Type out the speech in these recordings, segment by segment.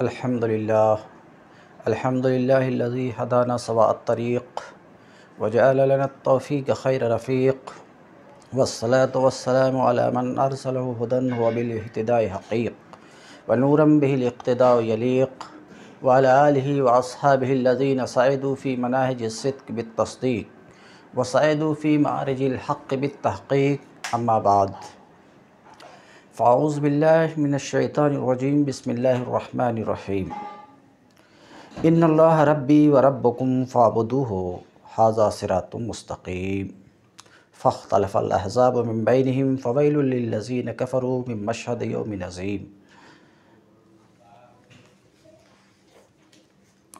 الحمدللہ الحمدللہ الذی ہدانا سواء الطریق وجعل لنا التوفیق خیر رفیق والصلاة والسلام علی من ارسلہ ہدی وبالاہتداء حقیق ونورا به الاقتداء یلیق وعلی آلہ واصحابہ الذین صعدوا فی مناہج الصدق بالتصدیق وصعدوا فی معارج الحق بالتحقیق اما بعد فاعوذ باللہ من الشیطان الرجیم بسم اللہ الرحمن الرحیم ان اللہ ربی وربکم فاعبدوہ ھذا صراط مستقیم فاختلف الاحزاب من بینہم فویل للذین کفروا من مشہد یوم عظیم۔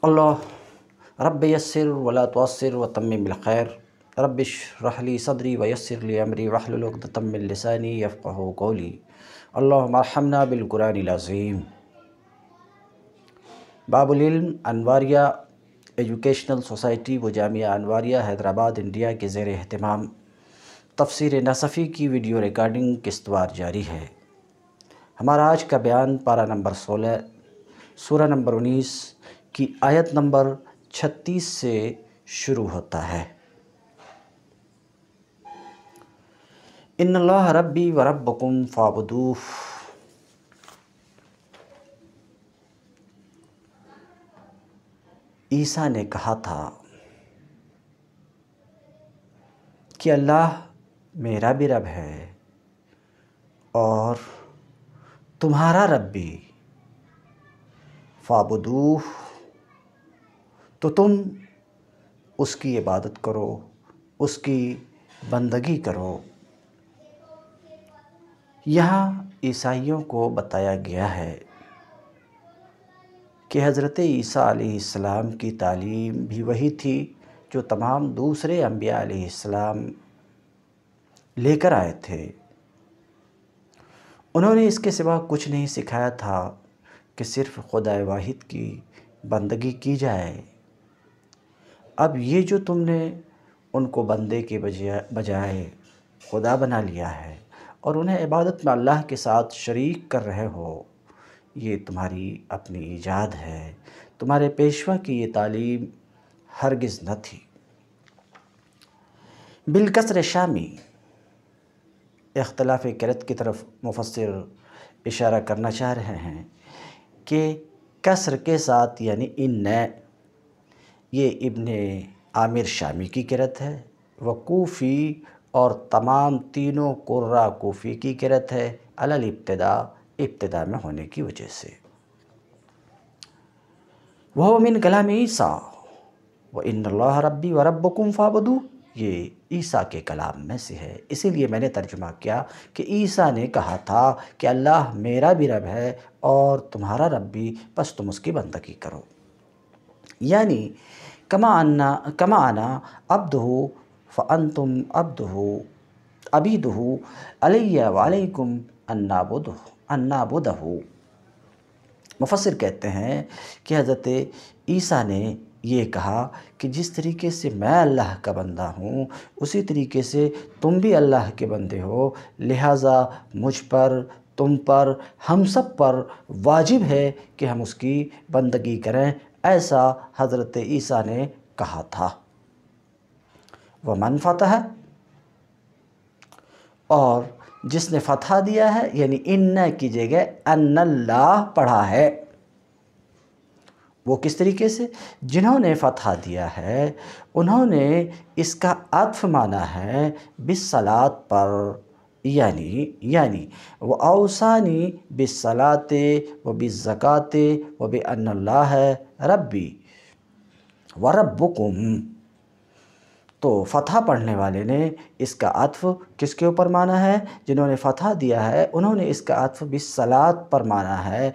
اللہ رب یسر ولا تعسر وتمم بالخیر، رب اشرح لی صدری ویسر لی امری واحلل عقدۃ من لسانی یفقہوا قولی، اللہم ارحمنا بالقرآن العظیم۔ باب العلم انواریہ ایجوکیشنل سوسائٹی و جامعہ انواریہ حیدرآباد انڈیا کے زیر اہتمام تفسیر نصفی کی ویڈیو ریکارڈنگ قسط وار جاری ہے۔ ہمارا آج کا بیان پارہ نمبر 16 سورہ نمبر 19 کی آیت نمبر 36 سے شروع ہوتا ہے۔ ان اللہ ربی وربکم فاعبدوہ۔ عیسیٰ نے کہا تھا کہ اللہ میرا بھی رب ہے اور تمہارا رب بھی، فاعبدوہ، تو تم اس کی عبادت کرو، اس کی بندگی کرو۔ یہاں عیسائیوں کو بتایا گیا ہے کہ حضرت عیسیٰ علیہ السلام کی تعلیم بھی وہی تھی جو تمام دوسرے انبیاء علیہ السلام لے کر آئے تھے۔ انہوں نے اس کے سوا کچھ نہیں سکھایا تھا کہ صرف خدا واحد کی بندگی کی جائے۔ اب یہ جو تم نے ان کو بندے کے بجائے خدا بنا لیا ہے اور انہیں عبادت میں اللہ کے ساتھ شریک کر رہے ہو، یہ تمہاری اپنی ایجاد ہے، تمہارے پیشوا کی یہ تعلیم ہرگز نہ تھی۔ بالکسر شامی، اختلاف قرأت کی طرف مفسر اشارہ کرنا چاہ رہے ہیں کہ کسر کے ساتھ یعنی ان، یہ ابن عامر شامی کی قرأت ہے، وقوفی اور تمام تینوں قراء کوفی کی قرأت ہے علی الابتداء، ابتداء میں ہونے کی وجہ سے۔ وہ من کلام عیسیٰ وَإِنَّ اللَّهَ رَبِّي وَرَبُّكُمْ فَاعْبُدُوهُ، یہ عیسیٰ کے کلام میں سے ہے، اسی لیے میں نے ترجمہ کیا کہ عیسیٰ نے کہا تھا کہ اللہ میرا بھی رب ہے اور تمہارا رب بھی، بس تم اس کی بندگی کرو۔ یعنی کما انا عبدہ فانتم عبیدہ علی وعلیکم ان نعبدہ۔ مفسر کہتے ہیں کہ حضرت عیسیٰ نے یہ کہا کہ جس طریقے سے میں اللہ کا بندہ ہوں اسی طریقے سے تم بھی اللہ کے بندے ہو، لہٰذا مجھ پر، تم پر، ہم سب پر واجب ہے کہ ہم اس کی بندگی کریں، ایسا حضرت عیسیٰ نے کہا تھا۔ وَمَنْ فَتَحَ، اور جس نے فتح دیا ہے یعنی ان کی جگہ ان اللہ پڑھا ہے، وہ کس طریقے سے؟ جنہوں نے فتح دیا ہے انہوں نے اس کا عطف مانا ہے بالصلاۃ پر، یعنی وَأَوْصَانِي بِالصَّلَاةِ وَبِالزَّكَاةِ وَبِأَنَّ اللَّهَ رَبِّي وَرَبُّكُمْ۔ تو فتح پڑھنے والے نے اس کا عطف کس کے اوپر مانا ہے؟ جنہوں نے فتح دیا ہے انہوں نے اس کا عطف بالصلاۃ پر مانا ہے،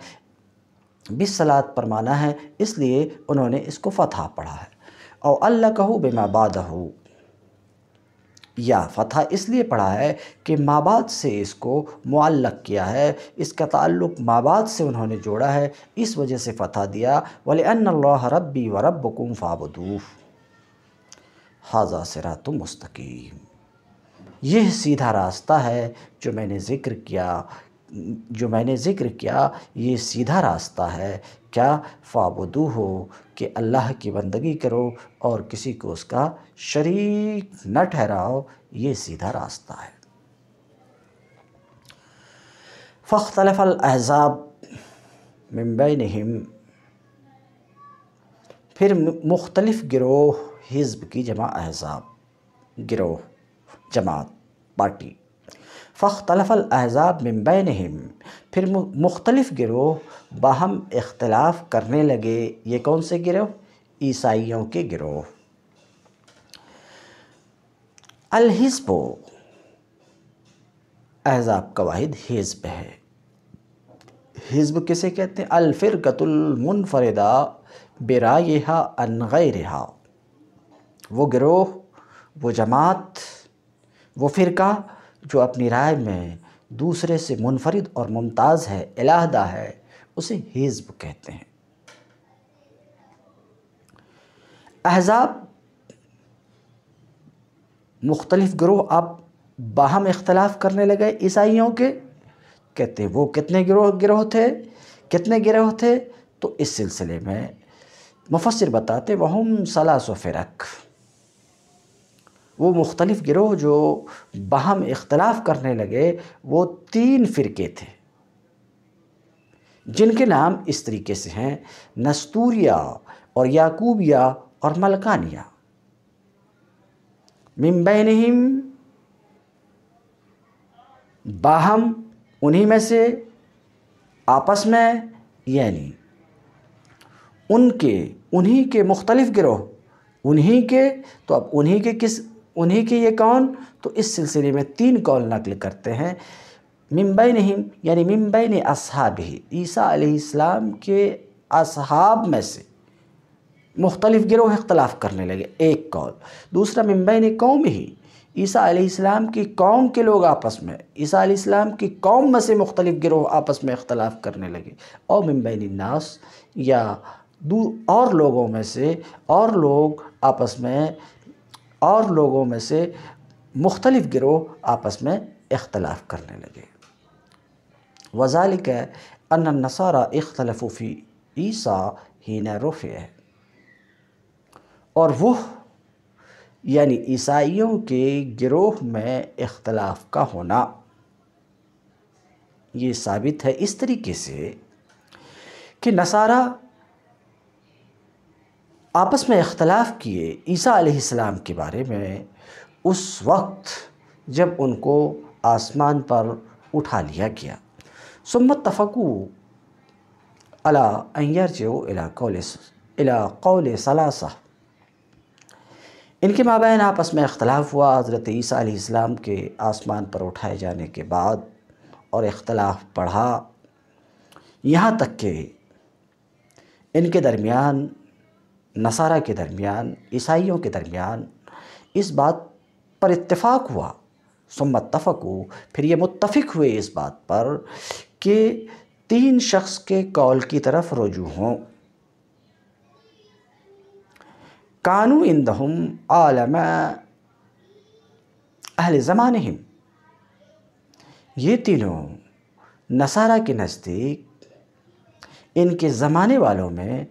بالصلاۃ پر مانا ہے، اس لیے انہوں نے اس کو فتح پڑھا ہے۔ او علقہ بما بعدہ، یا فتح اس لیے پڑھا ہے کہ ما بعد سے اس کو معلق کیا ہے، اس کا تعلق ما بعد سے انہوں نے جوڑا ہے، اس وجہ سے فتح دیا۔ وَلِأَنَّ اللَّهَ رَبِّي وَرَبُّكُمْ فَاعْبُدُوهُ ھذا صراط مستقیم، یہ سیدھا راستہ ہے جو میں نے ذکر کیا جو میں نے ذکر کیا یہ سیدھا راستہ ہے، کیا فعبدو ہو کہ اللہ کی بندگی کرو اور کسی کو اس کا شریک نہ ٹھہراؤ، یہ سیدھا راستہ ہے۔ فاختلف الاحزاب من بینہم، پھر مختلف گروہ، حزب کی جمع احزاب، گروہ، جماعت، پارٹی۔ فاختلف الاحزاب من بینہم، پھر مختلف گروہ باہم اختلاف کرنے لگے۔ یہ کون سے گروہ؟ عیسائیوں کے گروہ۔ الحزب، احزاب کا واحد حزب ہے۔ حزب کسے کہتے ہیں؟ الفرقۃ المنفردہ برائیہا عن غیرہا، وہ گروہ، وہ جماعت، وہ فرقہ جو اپنی رائے میں دوسرے سے منفرد اور ممتاز ہے، علیحدہ ہے، اسے حزب کہتے ہیں۔ احزاب، مختلف گروہ اب باہم اختلاف کرنے لگے عیسائیوں کے، کہتے ہیں وہ کتنے گروہ تھے؟ تو اس سلسلے میں مفسر بتاتے وہم ثلاث فرق، وہ مختلف گروہ جو باہم اختلاف کرنے لگے وہ 3 فرقے تھے، جن کے نام اس طریقے سے ہیں: نستوریہ اور یعقوبیہ اور ملکانیہ۔ من بینہم، باہم انہی میں سے، آپس میں، یعنی انہی کے مختلف گروہ، انہی کے، تو اب انہی کے یہ کون؟ تو اس سلسلے میں 3 قول نقل کرتے ہیں۔ من بینہم یعنی من بین اصحابہ، عیسیٰ علیہ السلام کے اصحاب میں سے مختلف گروہ اختلاف کرنے لگے، ایک قول۔ دوسرا من بین قومہ، عیسیٰ علیہ السلام کی قوم کے لوگ آپس میں، عیسیٰ علیہ السلام کی قوم میں سے مختلف گروہ آپس میں اختلاف کرنے لگے، اور من بین الناس، یا اور لوگوں میں سے، اور لوگ آپس میں، اور لوگوں میں سے مختلف گروہ آپس میں اختلاف کرنے لگے۔ وَذَلِكَ أَنَّ النَّصَارَى اخْتَلَفُوا فِي عِيسَىٰ حِينَ رُفِعَ، اور وہ یعنی عیسائیوں کے گروہ میں اختلاف کا ہونا یہ ثابت ہے اس طریقے سے کہ نصارہ آپس میں اختلاف کیے عیسیٰ علیہ السلام کے بارے میں اس وقت جب ان کو آسمان پر اٹھا لیا گیا۔ ثم اتفقوا علی ان یرجعوا الی قول ثلاثہ، ان کے مابین آپس میں اختلاف ہوا حضرت عیسیٰ علیہ السلام کے آسمان پر اٹھائے جانے کے بعد، اور اختلاف بڑھا یہاں تک کہ ان کے درمیان، نصارہ کے درمیان، عیسائیوں کے درمیان اس بات پر اتفاق ہوا۔ ثم اتفقوا، پھر یہ متفق ہوئے اس بات پر کہ 3 شخص کے قول کی طرف رجوع ہوں۔ کانوا عندہم عالم اہل زمانہم، یہ تینوں نصارہ کے نزدیک ان کے زمانے والوں میں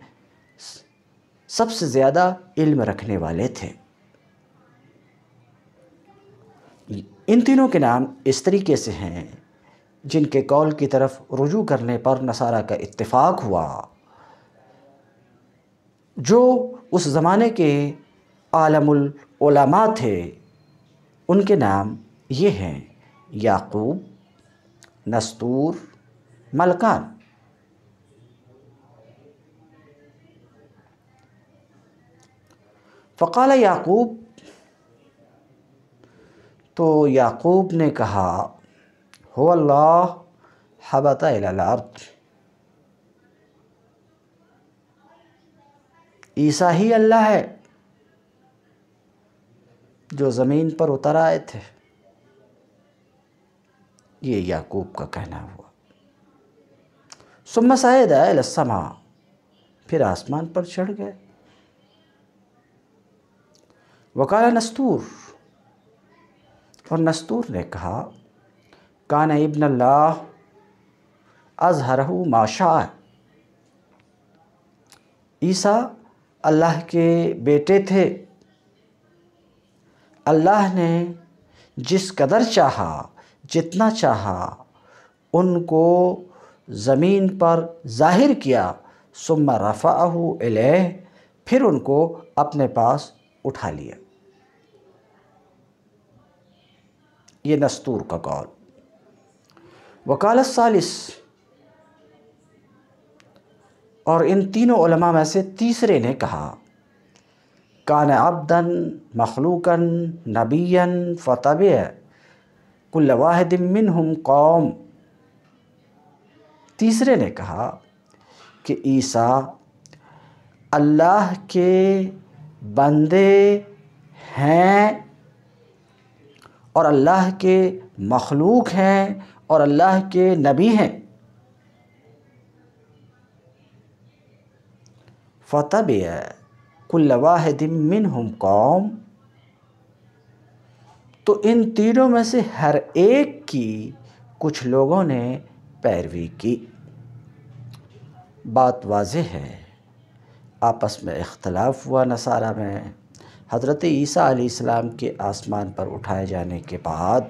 سب سے زیادہ علم رکھنے والے تھے۔ ان تینوں کے نام اس طریقے سے ہیں جن کے قول کی طرف رجوع کرنے پر نصارہ کا اتفاق ہوا، جو اس زمانے کے عالم العلماء تھے۔ ان کے نام یہ ہیں: یعقوب، نستور، ملکان۔ فقال یعقوب، تو یعقوب نے کہا، هو اللہ حبط الی الارض، عیسیٰ ہی اللہ ہے جو زمین پر اتر آئے تھے۔ یہ یعقوب کا کہنا ہوا۔ ثم صعد الی السماء، پھر آسمان پر چڑھ گئے۔ وقال نستور، اور نستور نے کہا، کان ابن اللہ اظہرہ ما شاء، عیسیٰ اللہ کے بیٹے تھے، اللہ نے جس قدر چاہا، جتنا چاہا ان کو زمین پر ظاہر کیا، ثم رفعہ الیہ، پھر ان کو اپنے پاس اٹھا لیا۔ یہ نستور کا قول۔ وقال الثالث، اور ان تینوں علماء میں سے تیسرے نے کہا، کان عبدا مخلوقا نبیا فتبع کل واحد منہم قوم، تیسرے نے کہا کہ عیسیٰ اللہ کے بندے ہیں اور اللہ کے مخلوق ہیں اور اللہ کے نبی ہیں، فَتَبِعَ كُلَّ وَاحِدٍ مِّنْهُمْ قَوْمٌ، تو ان تینوں میں سے ہر ایک کی کچھ لوگوں نے پیروی کی۔ بات واضح ہے، آپس میں اختلاف ہوا نصارہ میں۔ حضرت عیسیٰ علیہ السلام کے آسمان پر اٹھائے جانے کے بعد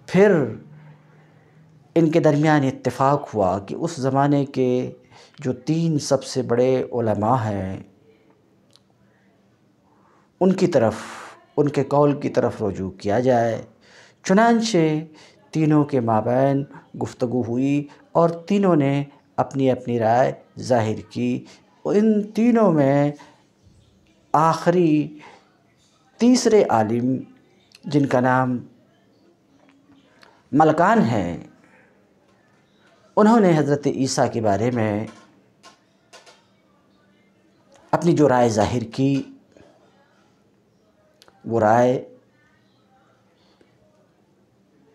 پھر ان کے درمیان اتفاق ہوا کہ اس زمانے کے جو 3 سب سے بڑے علماء ہیں ان کی طرف، ان کے قول کی طرف رجوع کیا جائے۔ چنانچہ تینوں کے مابین گفتگو ہوئی اور تینوں نے اپنی اپنی رائے ظاہر کی۔ ان تینوں میں آخری تیسرے عالم جن کا نام ملکان ہے، انہوں نے حضرت عیسیٰ کے بارے میں اپنی جو رائے ظاہر کی، وہ رائے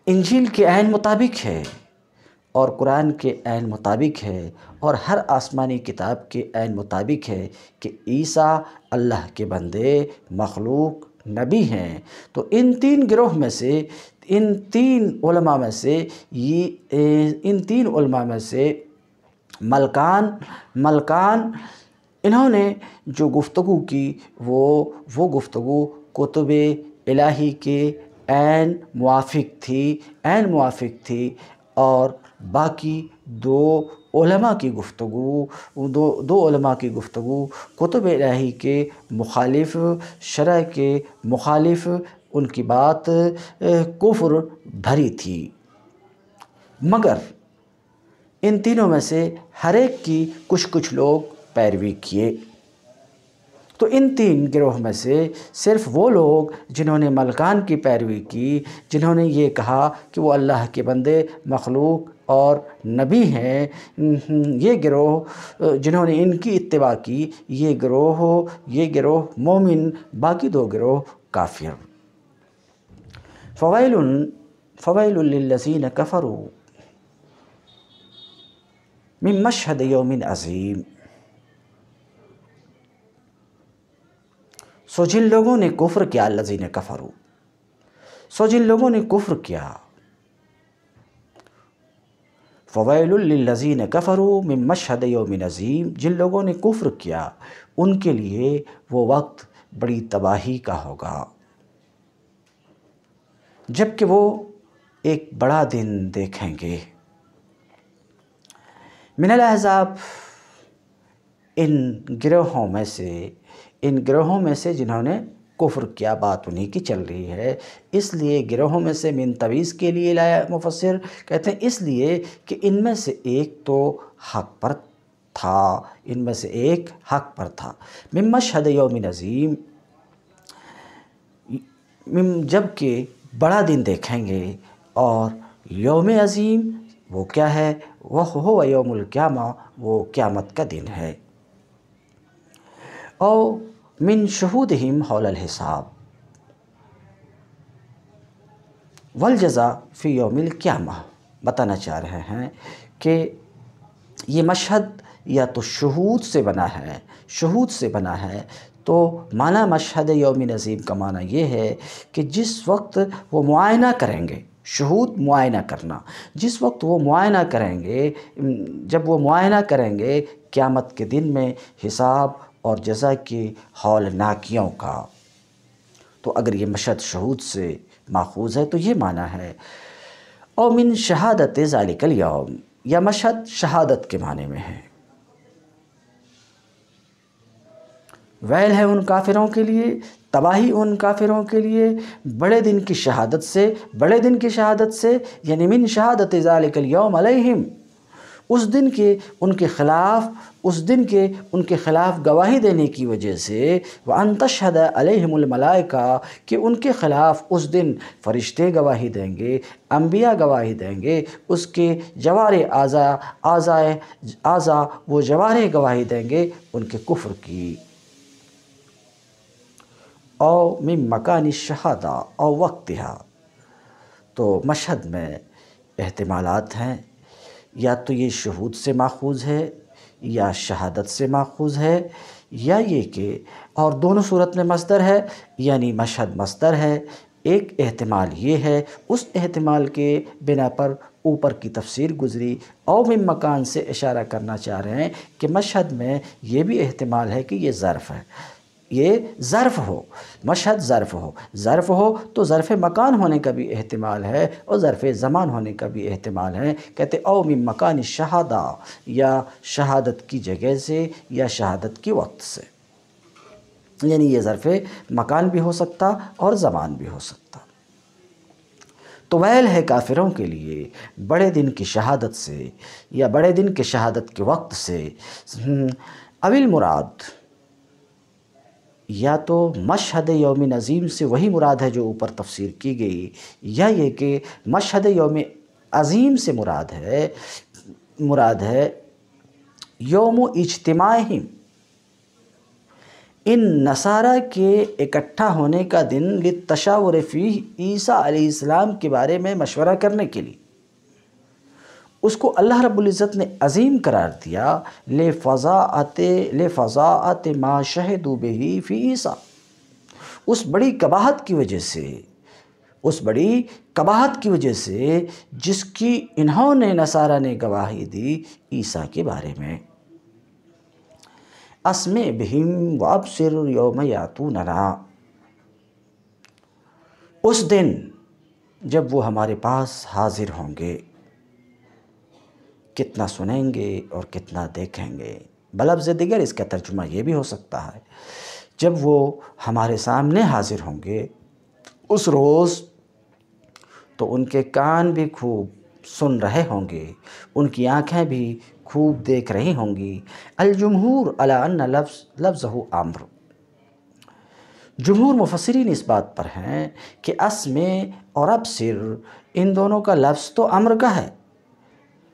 انجیل کے عین مطابق ہے اور قرآن کے عین مطابق ہے اور ہر آسمانی کتاب کے عین مطابق ہے کہ عیسیٰ اللہ کے بندے، مخلوق، نبی ہیں۔ تو ان 3 گروہ میں سے، ان 3 علماء میں سے ملکان انہوں نے جو گفتگو کی وہ گفتگو کتب الہی کے عین موافق تھی اور باقی دو علماء کی گفتگو کتب الہی کے مخالف، شرع کے مخالف، ان کی بات کفر بھری تھی۔ مگر ان تینوں میں سے ہر ایک کی کچھ لوگ پیروی کیے۔ تو ان 3 گروہ میں سے صرف وہ لوگ جنہوں نے ملکان کی پیروی کی، جنہوں نے یہ کہا کہ وہ اللہ کے بندے، مخلوق اور نبی ہیں، یہ گروہ جنہوں نے ان کی اتباع کی، یہ گروہ مومن، باقی 2 گروہ کافر۔ فویل للذین کفروا من مشہد یوم عظیم، سو جن لوگوں نے کفر کیا، الذین کفروا، سو جن لوگوں نے کفر کیا، فویل للذین کفروا من مشہد یوم عظیم، جن لوگوں نے کفر کیا ان کے لیے وہ وقت بڑی تباہی کا ہوگا جب کہ وہ ایک بڑا دن دیکھیں گے۔ من الاحزاب، ان گروہوں میں سے جنہوں نے کفر کیا، بات انہی کی چل رہی ہے، اس لیے گروہوں میں سے من تویز کے لیے لایا مفسر، کہتے ہیں اس لیے کہ ان میں سے ایک تو حق پر تھا، من مشہد یوم عظیم، جب کہ بڑا دن دیکھیں گے، اور یوم عظیم وہ کیا ہے؟ وہ یوم القیامہ، وہ قیامت کا دن ہے۔ او من شہودہم حول الحساب والجزاء فی یوم القیامہ، بتانا چاہ رہے ہیں کہ یہ مشہد یا تو شہود سے بنا ہے، تو معنی مشہد یوم عظیم کا معنی یہ ہے کہ جس وقت وہ معائنہ کریں گے، شہود معائنہ کرنا، جس وقت وہ معائنہ کریں گے، جب وہ معائنہ کریں گے قیامت کے دن میں حساب اور جزا کی ہولناکیوں کا۔ تو اگر یہ مشہد شہود سے ماخوذ ہے تو یہ معنی ہے او من شہادت ذالک الیوم، یا مشہد شہادت کے معنی میں ہے۔ ویل ہے ان کافروں کے لیے، تباہی ان کافروں کے لیے بڑے دن کی شہادت سے، بڑے دن کی شہادت سے یعنی من شہادت ذالک الیوم علیہم، اس دن کے ان کے خلاف، اس دن کے ان کے خلاف گواہی دینے کی وجہ سے، وَأَن تَشْهَدَ عَلَيْهِمُ الْمَلَائِكَةُ، کہ ان کے خلاف اس دن فرشتے گواہی دیں گے، انبیاء گواہی دیں گے، اس کے جوارح اعضاء وہ جوارح گواہی دیں گے ان کے کفر کی۔ او من مکان الشہادہ او وقتہا، تو مشہد میں احتمالات ہیں، یا تو یہ شہود سے ماخوذ ہے یا شہادت سے ماخوذ ہے، یا یہ کہ اور دونوں صورت میں مصدر ہے، یعنی مشہد مصدر ہے۔ ایک احتمال یہ ہے، اس احتمال کے بنا پر اوپر کی تفسیر گزری، او من مکان سے اشارہ کرنا چاہ رہے ہیں کہ مشہد میں یہ بھی احتمال ہے کہ یہ ظرف ہے، یہ ظرف ہو، مشہد ظرف ہو تو ظرف مکان ہونے کا بھی احتمال ہے اور ظرف زمان ہونے کا بھی احتمال ہے۔ کہتے او من مکان الشہادہ، یا شہادت کی جگہ سے یا شہادت کے وقت سے، یعنی یہ ظرف مکان بھی ہو سکتا اور زمان بھی ہو سکتا۔ تو ویل ہے کافروں کے لیے بڑے دن کی شہادت سے یا بڑے دن کے شہادت کے وقت سے۔ اویل مراد، یا تو مشہد یوم عظیم سے وہی مراد ہے جو اوپر تفسیر کی گئی، یا یہ کہ مشہد یوم عظیم سے مراد ہے یوم اجتماعہم، ان نصارہ کے اکٹھا ہونے کا دن، للتشاور فیہ، عیسیٰ علیہ السلام کے بارے میں مشورہ کرنے کے لیے۔ اس کو اللہ رب العزت نے عظیم قرار دیا، لفظاعت ما شہدوا بہ فی عیسیٰ، اس بڑی قباحت کی وجہ سے جس کی انہوں نے نصارہ نے گواہی دی عیسیٰ کے بارے میں۔ اسمع بہم وابصر یوم یاتوننا، اس دن جب وہ ہمارے پاس حاضر ہوں گے، کتنا سنیں گے اور کتنا دیکھیں گے۔ بلفظ دیگر اس کا ترجمہ یہ بھی ہو سکتا ہے، جب وہ ہمارے سامنے حاضر ہوں گے اس روز، تو ان کے کان بھی خوب سن رہے ہوں گے، ان کی آنکھیں بھی خوب دیکھ رہی ہوں گی۔ الجمہور علی ان لفظہ امر، جمہور مفسرین اس بات پر ہیں کہ اسمع اور ابصر ان دونوں کا لفظ تو امر کا ہے،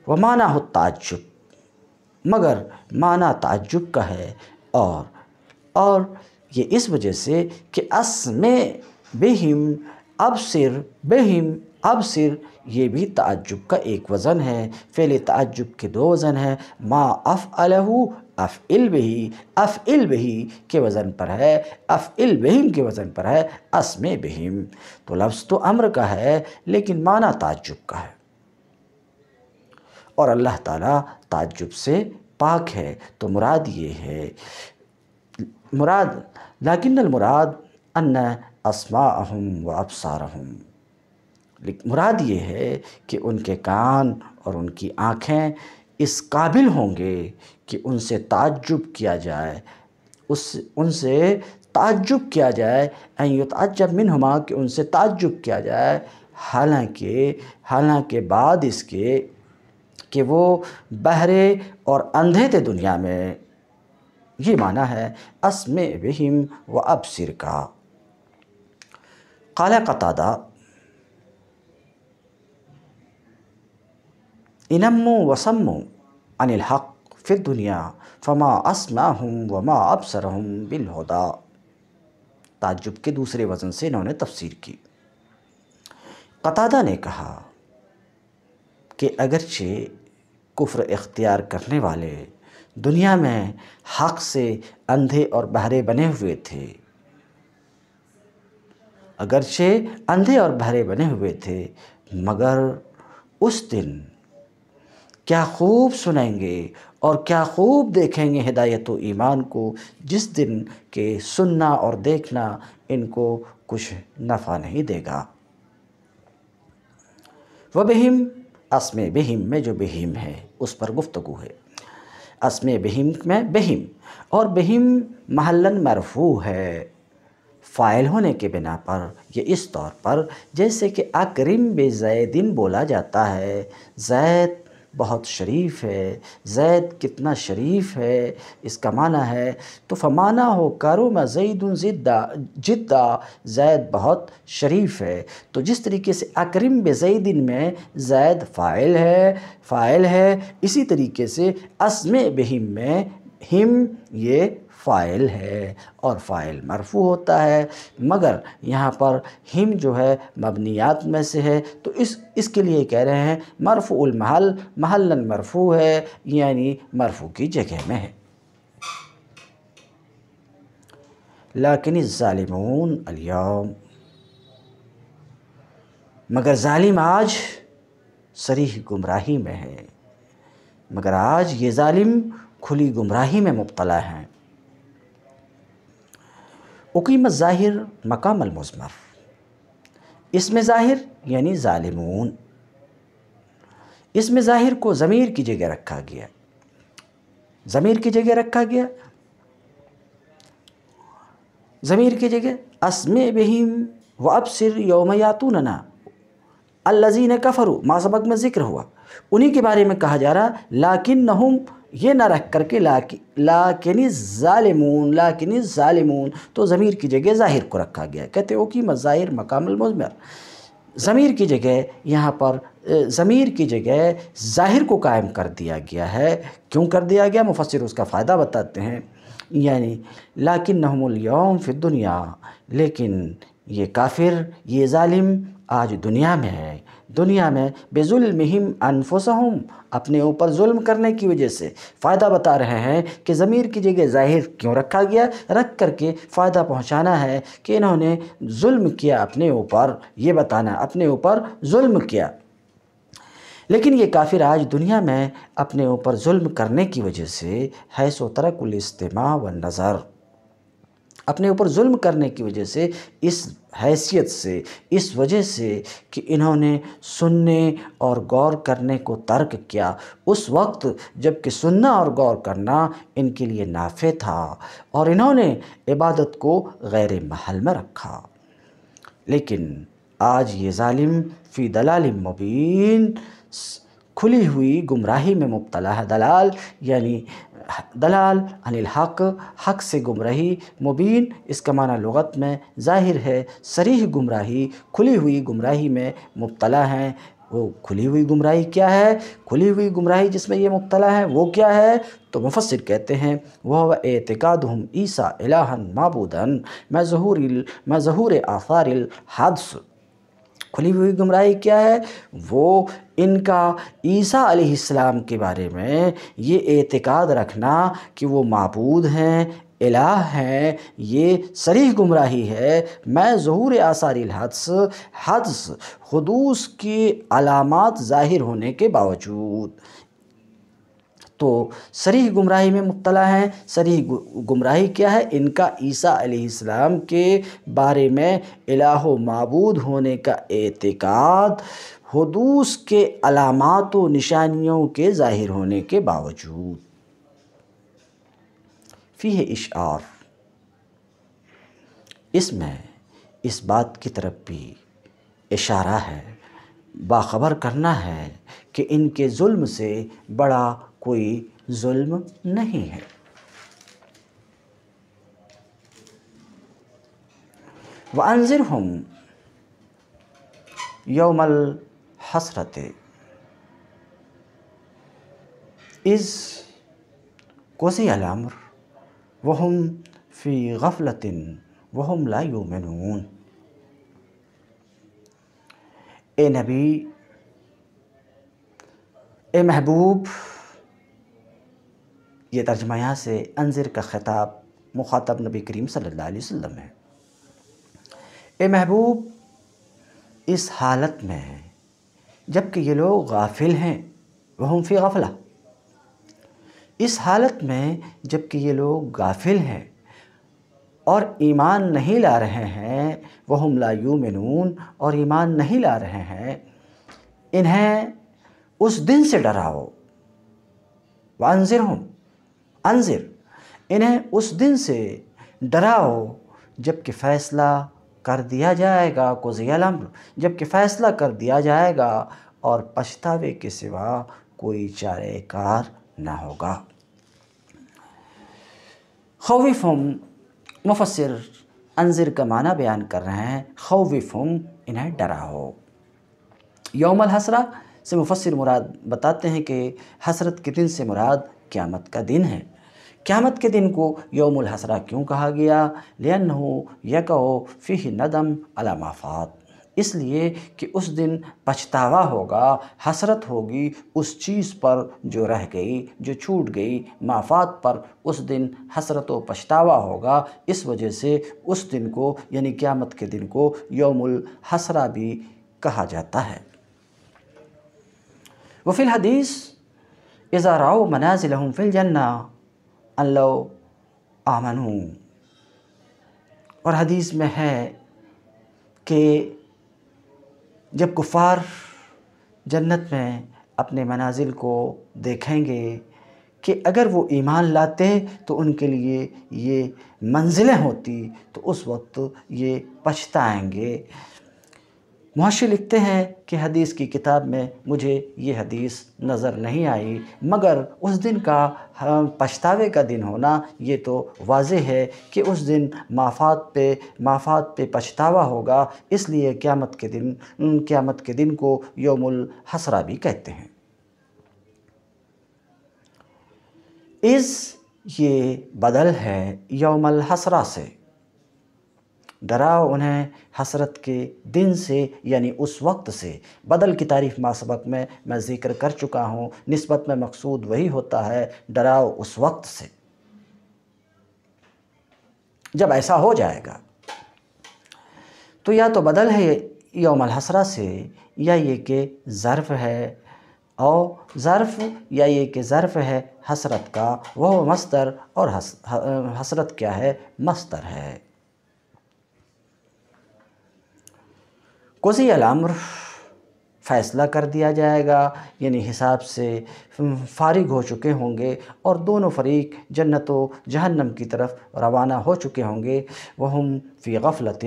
ومعنی التعجب، مگر معنی تعجب کا ہے، اور یہ اس وجہ سے کہ اسمع بہم، ابصر یہ بھی تعجب کا ایک وزن ہے، فعل تعجب کے دو وزن ہیں، ما افعلہ افعل بہی کے وزن پر ہے، افعل بہم کے وزن پر ہے، اسمع بہم، تو لفظ تو امر کا ہے لیکن معنی تعجب کا ہے، اور اللہ تعالیٰ تعجب سے پاک ہے۔ تو مراد یہ ہے، لیکن المراد ان اسماعہم و ابصارہم، مراد یہ ہے کہ ان کے کان اور ان کی آنکھیں اس قابل ہوں گے کہ ان سے تعجب کیا جائے، ان سے تعجب کیا جائے، ان یتعجب منہما، کہ ان سے تعجب کیا جائے، حالانکہ بعد اس کے کہ وہ بہرے اور اندھے تھے دنیا میں۔ یہ معنی ہے اسمع بہم و ابصر کا۔ قال قتادہ انموا وصموا عن الحق فی الدنیا فما اسمعہم وما ابصرہم بالہدی، تعجب کے دوسرے وزن سے انہوں نے تفسیر کی۔ قتادہ نے کہا کہ اگرچہ کفر اختیار کرنے والے دنیا میں حق سے اندھے اور بہرے بنے ہوئے تھے، اگرچہ اندھے اور بہرے بنے ہوئے تھے، مگر اس دن کیا خوب سنیں گے اور کیا خوب دیکھیں گے ہدایت و ایمان کو، جس دن کہ سننا اور دیکھنا ان کو کچھ نفع نہیں دے گا۔ وَبِهِمْ، اسم بہم میں جو بہم ہے اس پر گفتگو ہے۔ اسم بہم میں بہم، اور بہم محلاً مرفوع ہے فاعل ہونے کے بنا پر، یہ اس طور پر جیسے کہ اکرم بزیدن بولا جاتا ہے، زید بہت شریف ہے، زید کتنا شریف ہے، اس کا معنی ہے تو فمعنی ہو کرم زید جدا، زید بہت شریف ہے۔ تو جس طریقے سے اکرم بزیدن میں زید فاعل ہے، اسی طریقے سے اسم بہم میں ہم یہ فاعل ہے اور فاعل مرفوع ہوتا ہے، مگر یہاں پر ہم جو ہے مبنیات میں سے ہے، تو اس کے لیے کہہ رہے ہیں مرفوع المحل، محلاً مرفوع ہے، یعنی مرفوع کی جگہ میں ہے۔ لیکن الظالمون اليوم، مگر ظالم آج صریح گمراہی میں ہے، مگر آج یہ ظالم کھلی گمراہی میں مبتلا ہیں۔ اقیم الظاہر مقام المضمر، اسم ظاہر یعنی ظالمون، اسم ظاہر کو ضمیر کی جگہ رکھا گیا، ضمیر کی جگہ رکھا گیا، ضمیر کی جگہ اسم بہم وابصر یوم یاتوننا الذین کفروا، ما سبق میں ذکر ہوا، انہی کے بارے میں کہا جا رہا، لیکنہم یہ نہ رکھ کر کے لیکن الظالمون، تو ضمیر کی جگہ ظاہر کو رکھا گیا۔ کہتے ہو کہ الظاہر مقام المضمر، ضمیر کی جگہ یہاں پر ضمیر کی جگہ ظاہر کو قائم کر دیا گیا ہے۔ کیوں کر دیا گیا؟ مفسر اس کا فائدہ بتاتے ہیں، یعنی لیکنہم اليوم فی الدنیا، لیکن یہ کافر، یہ ظالم آج دنیا میں ہے، دنیا میں بظلمہم انفسہم، اپنے اوپر ظلم کرنے کی وجہ سے۔ فائدہ بتا رہے ہیں کہ ضمیر کی جگہ ظاہر کیوں رکھا گیا، رکھ کر کے فائدہ پہنچانا ہے کہ انہوں نے ظلم کیا اپنے اوپر، یہ بتانا اپنے اوپر ظلم کیا۔ لیکن یہ کافر آج دنیا میں اپنے اوپر ظلم کرنے کی وجہ سے حیث و ترک الاستماع والنظر، اپنے اوپر ظلم کرنے کی وجہ سے، اس حیثیت سے، اس وجہ سے کہ انہوں نے سننے اور غور کرنے کو ترک کیا، اس وقت جب کہ سننا اور غور کرنا ان کے لیے نافع تھا، اور انہوں نے عبادت کو غیر محل میں رکھا۔ لیکن آج یہ ظالم فی دلال مبین، کھلی ہوئی گمراہی میں مبتلا ہے۔ دلال یعنی دلال عن الحق، حق سے گمراہی، مبین اس کا معنی لغت میں ظاہر ہے، صریح گمراہی، کھلی ہوئی گمراہی میں مبتلا ہیں۔ وہ کھلی ہوئی گمراہی کیا ہے؟ کھلی ہوئی گمراہی جس میں یہ مبتلا ہے وہ کیا ہے؟ تو مفسر کہتے ہیں وہ اعتقادہم عیسیٰ الہا معبودا میں ظہور آثار الحدث۔ کھلی ہوئی گمراہی کیا ہے؟ وہ ان کا عیسیٰ علیہ السلام کے بارے میں یہ اعتقاد رکھنا کہ وہ معبود ہیں، الہ ہیں، یہ صریح گمراہی ہے۔ میں ظہور آثار الحدث، حدث حدوث کی علامات ظاہر ہونے کے باوجود، تو صریح گمراہی میں مبتلا ہیں۔ صریح گمراہی کیا ہے؟ ان کا عیسیٰ علیہ السلام کے بارے میں الہ و معبود ہونے کا اعتقاد، حدوث کے علامات و نشانیوں کے ظاہر ہونے کے باوجود۔ فیہ اشعار، اس میں اس بات کی طرف بھی اشارہ ہے، باخبر کرنا ہے کہ ان کے ظلم سے بڑا کوئی ظلم نہیں ہے۔ وَأَنذِرْهُمْ یوم الحسرۃ اذ قضی الامر وہم فی غفلۃ وہم لا یؤمنون۔ اے نبی، اے محبوب، یہ ترجمہ یہاں سے انذر کا خطاب مخاطب نبی کریم صلی اللہ علیہ وسلم ہے۔ اے محبوب، اس حالت میں جبکہ یہ لوگ غافل ہیں، وہم فی غفلہ، اس حالت میں جب کہ یہ لوگ غافل ہیں اور ایمان نہیں لا رہے ہیں، وہم لا یؤمنون، اور ایمان نہیں لا رہے ہیں، انہیں اس دن سے ڈراؤ، وانذرہم، انذر، انہیں اس دن سے ڈراؤ جب کہ فیصلہ کر دیا جائے گا، قضی الامر، جب کہ فیصلہ کر دیا جائے گا اور پچھتاوے کے سوا کوئی چارہ کار نہ ہوگا۔ خوفہم، مفسر انذر کا معنی بیان کر رہے ہیں، خوفہم، انہیں ڈراؤ۔ یوم الحسرہ سے مفسر مراد بتاتے ہیں کہ حسرت کے دن سے مراد قیامت کا دن ہے۔ قیامت کے دن کو یوم الحسرہ کیوں کہا گیا؟ لِأَنَّهُ يَقَعُ فِيهِ النَّدَمُ عَلَى مَا فَاتَ، اس لیے کہ اس دن پچھتاوا ہوگا، حسرت ہوگی اس چیز پر جو رہ گئی، جو چھوٹ گئی، ما فات پر اس دن حسرت و پچھتاوا ہوگا۔ اس وجہ سے اس دن کو یعنی قیامت کے دن کو یوم الحسرہ بھی کہا جاتا ہے۔ وفی الحدیث اذا رأوا منازلهم فی الجنہ ان لو آمنوا، اور حدیث میں ہے کہ جب کفار جنت میں اپنے منازل کو دیکھیں گے کہ اگر وہ ایمان لاتے تو ان کے لیے یہ منزلیں ہوتی تو اس وقت یہ پچھتائیں گے۔ محشی لکھتے ہیں کہ حدیث کی کتاب میں مجھے یہ حدیث نظر نہیں آئی، مگر اس دن کا پچھتاوے کا دن ہونا یہ تو واضح ہے کہ اس دن مافات پہ پچھتاوا ہوگا، اس لیے قیامت کے دن کو یوم الحسرہ بھی کہتے ہیں۔ یہ بدل ہے یوم الحسرہ سے، ڈراؤ انہیں حسرت کے دن سے یعنی اس وقت سے۔ بدل کی تعریف ما سبق میں ذکر کر چکا ہوں، نسبت میں مقصود وہی ہوتا ہے، ڈراؤ اس وقت سے جب ایسا ہو جائے گا۔ تو یا تو بدل ہے یوم الحسرہ سے، یا یہ کہ ظرف ہے، اور ظرف یا یہ کہ ظرف ہے حسرت کا، وہ مصدر، اور حسرت کیا ہے؟ مصدر ہے۔ قضی الامر، فیصلہ کر دیا جائے گا، یعنی حساب سے فارغ ہو چکے ہوں گے اور دونوں فریق جنت و جہنم کی طرف روانہ ہو چکے ہوں گے۔ وہم فی غفلۃ،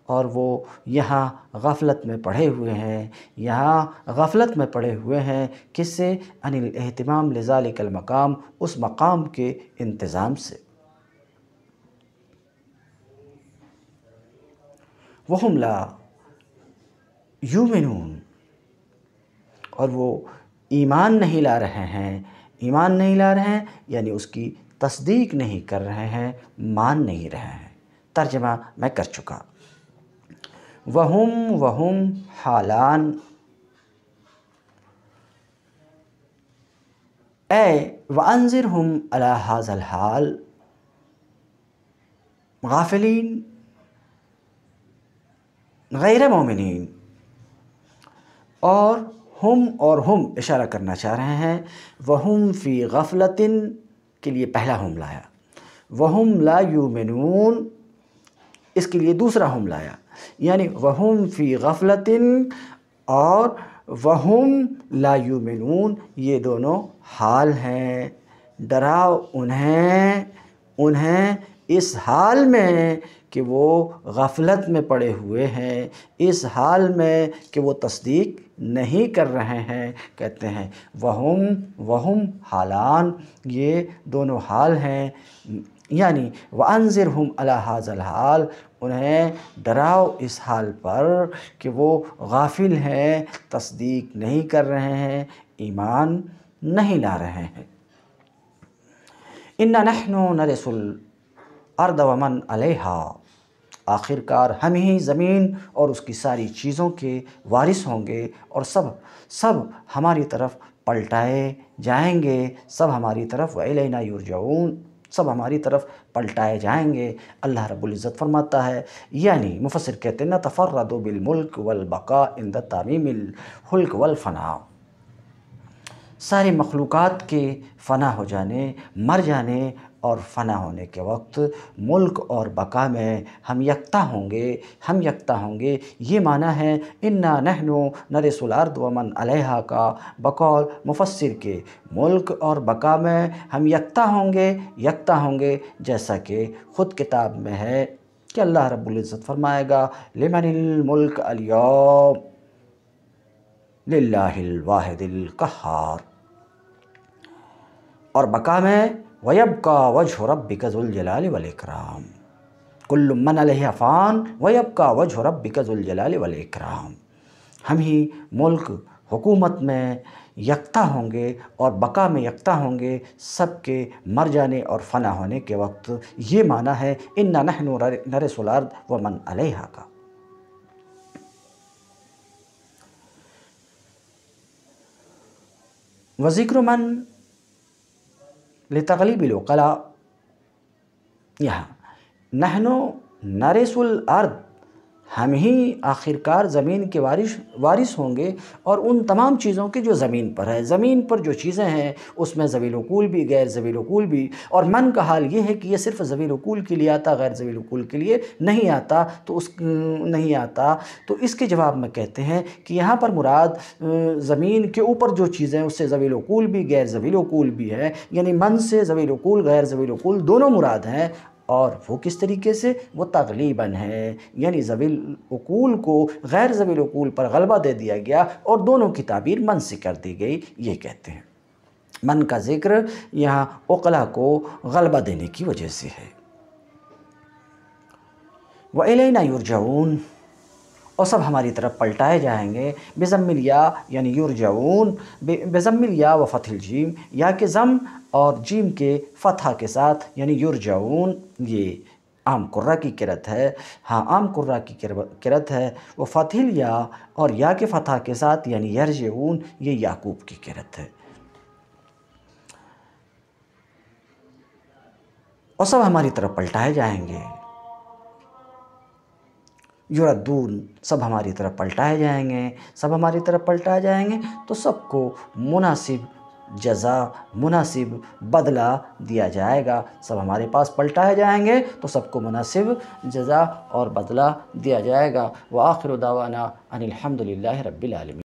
اور وہ یہاں غفلت میں پڑے ہوئے ہیں، کس سے؟ عن الاہتمام لذالک المقام، اس مقام کے انتظام سے۔ وہم لا یؤمنون، اور وہ ایمان نہیں لا رہے ہیں، یعنی اس کی تصدیق نہیں کر رہے ہیں، مان نہیں رہے ہیں۔ ترجمہ میں کر چکا۔ وہم حالان، اے وانذرہم علی ھذا الحال، غافلین غیر مومنین، اور ہم اشارہ کرنا چاہ رہے ہیں، وہم فی غفلۃ کے لیے پہلا ہم لایا، وہم لا یؤمنون اس کے لیے دوسرا ہم لایا، یعنی وہم فی غفلۃ اور وہم لا یؤمنون، یہ دونوں حال ہیں۔ ڈراؤ انہیں اس حال میں کہ وہ غفلت میں پڑے ہوئے ہیں، اس حال میں کہ وہ تصدیق نہیں کر رہے ہیں، کہتے ہیں وہم حالان، یہ دونوں حال ہیں، یعنی وانذرہم علی ھذا الحال، انہیں ڈراؤ اس حال پر کہ وہ غافل ہیں، تصدیق نہیں کر رہے ہیں، ایمان نہیں لا رہے ہیں۔ انا نحن نرث الارض ومن علیہا، آخر کار ہم ہی زمین اور اس کی ساری چیزوں کے وارث ہوں گے، اور سب ہماری طرف پلٹائے جائیں گے، سب ہماری طرف وَإِلَيْنَا يُرْجَعُونَ، سب ہماری طرف پلٹائے جائیں گے۔ اللہ رب العزت فرماتا ہے، یعنی مفسر کہتے ہیں نتفرد بالملک والبقاء عند تعمیم الخلق والفناء، ساری مخلوقات کے فنا ہو جانے، مر جانے اور فنا ہونے کے وقت ملک اور بقا میں ہم یکتا ہوں گے، یہ معنی ہے انا نحن نرث الارض ومن علیہا کا، بقول مفسر کے ملک اور بقا میں ہم یکتا ہوں گے جیسا کہ خود کتاب میں ہے کہ اللہ رب العزت فرمائے گا لمن الملک اليوم للہ الواحد القہار، اور بقا میں وَيَبْقَى وَجْهُ رَبِّكَ ذُو الْجَلَالِ وَالْإِكْرَامِ كُلُّ مَنْ عَلَيْهَا فَانٍ وَيَبْقَى وَجْهُ رَبِّكَ ذُو الْجَلَالِ وَالْإِكْرَامِ، ہم ہی ملک حکومت میں یکتا ہوں گے اور بقا میں یکتا ہوں گے سب کے مر جانے اور فنا ہونے کے وقت۔ یہ معنی ہے اِنَّا نَحْنُ نَرِثُ الْأَرْضَ وَمَنْ عَلَيْهَا کا۔ وذکر من لتغلیب العقلاء، یہاں نحن نرث الارض، ہم ہی آخرکار زمین کے وارث ہوں گے، اور ان تمام چیزوں کے جو زمین پر ہے، زمین پر جو چیزیں ہیں اس میں ذوی العقول بھی غیر ذوی العقول بھی، اور من کا حال یہ ہے کہ یہ صرف ذوی العقول کے لیے آتا، غیر ذوی العقول کے لیے نہیں آتا، تو اس کے جواب میں کہتے ہیں کہ یہاں پر مراد زمین کے اوپر جو چیزیں اس سے ذوی العقول بھی غیر ذوی العقول بھی ہے، یعنی من سے ذوی العقول غیر ذوی العقول دونوں مراد ہیں، اور وہ کس طریقے سے؟ وہ تغلیباً ہے، یعنی ذوی العقول کو غیر ذوی العقول پر غلبہ دے دیا گیا اور دونوں کی تعبیر من سے کر دی گئی، یہ کہتے ہیں۔ من کا ذکر یہاں عقلا کو غلبہ دینے کی وجہ سے ہے۔ وَإِلَيْنَا يُرْجَعُونَ، اور سب ہماری طرف پلٹائے جائیں گے، بضم الیا یعنی یرجعون، بضم الیا و فتح الجیم، یا کے ضم اور جیم کے فتح کے ساتھ، یعنی یرجعون، یہ عام قرہ کی قرأت ہے، عام قرہ کی قرأت ہے، وہ فتح الیا اور یا کے فتح کے ساتھ یعنی یرجعون، یہ یعقوب کی قرأت ہے۔ اور سب ہماری طرف پلٹائے جائیں گے، یردون، سب ہماری طرف پلٹائے جائیں گے، تو سب کو مناسب جزا، مناسب بدلہ دیا جائے گا۔ سب ہمارے پاس پلٹائے جائیں گے تو سب کو مناسب جزا اور بدلہ دیا جائے گا۔ وآخر دعوانا ان الحمد للہ رب العالمین۔